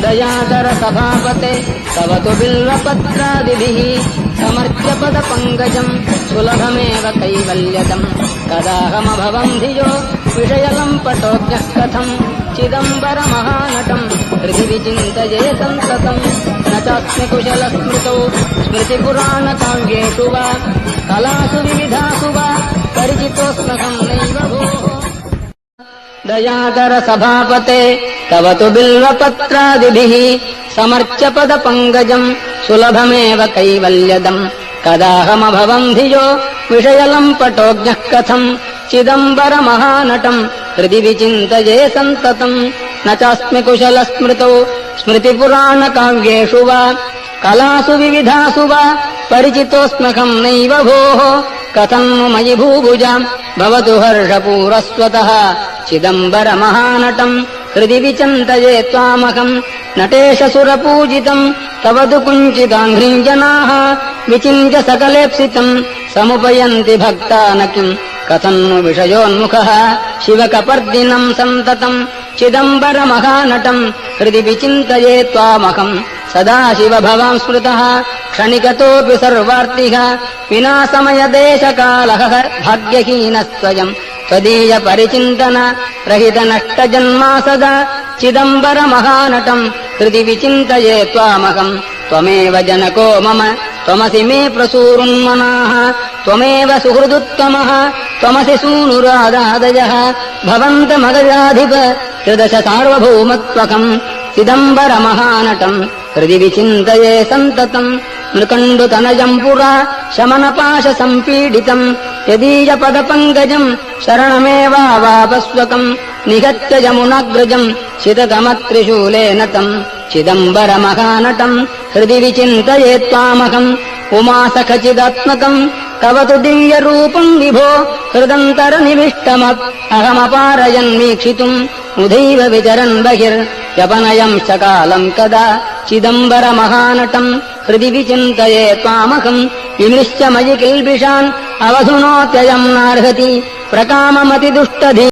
दयाधर सभापते तव तु बिल्वपत्रादिभिः समर्च्य पदपङ्कजम् सुलभमेव कैवल्यदम् कदाहमभवम् धियो विषयलम्पटोऽज्ञः कथम् चिदम्बरमहानटम् हृदि विचिन्तये सन्ततम् न चास्मि कुशलस्मृतौ स्मृतिपुराणकाव्येषु वा कलासु विविधासु वा परिचितोऽस्म्यहम् नैव भोः दयाधर सभापते तव तु बिल्वपत्रादिभिः समर्च्य पदपङ्कजम् सुलभमेव कैवल्यदम् कदाहमभवम् धियो विषयलम्पटोऽज्ञः कथम् चिदम्बरमहानटम् हृदि विचिन्तये सन्ततम् न चास्मि कुशलस्मृतौ स्मृतिपुराणकाव्येषु वा कलासु विविधासु वा परिचितोऽस्म्यहम् नैव भोः कथम् मयि भूभुजा भवतु हर्षपूरस्वतः चिदम्बरमहानटम् हृदि विचिन्तये त्वामहम् नटेश सुरपूजितम् तव तु कुञ्चिताङ्घ्रिम् जनाः विचिन्त्य सकलेप्सितम् समुपयन्ति भक्ता न किम् कथम् विषयोन्मुखः शिवकपर्दिनम् सन्ततम् चिदम्बरमहानटम् हृदि विचिन्तये त्वामहम् सदा शिव भवाम् स्मृतः क्षणिकतोऽपि सर्वार्तिः विना समयदेशकालः भाग्यहीनस्त्वयम् त्वदीय परिचिन्तन रहित नष्टजन्मा सदा चिदम्बरमहानटम् हृदि विचिन्तये त्वामहम् त्वमेव जनको मम त्वमसि मे प्रसूरुन्मनाः त्वमेव सुहृदुत्तमः त्वमसि सूनुरादादयः भवन्तमगजाधिप त्रिदश सार्वभौमत्वकम् चिदम्बरमहानटम् हृदि विचिन्तये सन्ततम् नृकण्डुतनयम् पुरा शमनपाशसम्पीडितम् यदीयपदपङ्कजम् शरणमेवावापस्वकम् निगत्य यमुनाग्रजम् शितगमत्रिशूलेन तम् चिदम्बरमहानटम् हृदि विचिन्तये त्वामहम् उमासखचिदात्मकम् तव तु दिव्यरूपम् विभो हृदन्तरनिविष्टमप् अहमपारयन्वीक्षितुम् उदैव विचरन् बहिर्यपनयंश्च कालम् कदा चिदम्बरमहानटम् हृदि विचिन्तये त्वामहम् विमृश्य मयि किल्बिषान् अवधुनोत्ययम् नार्हति प्रकाममतिदुष्टधि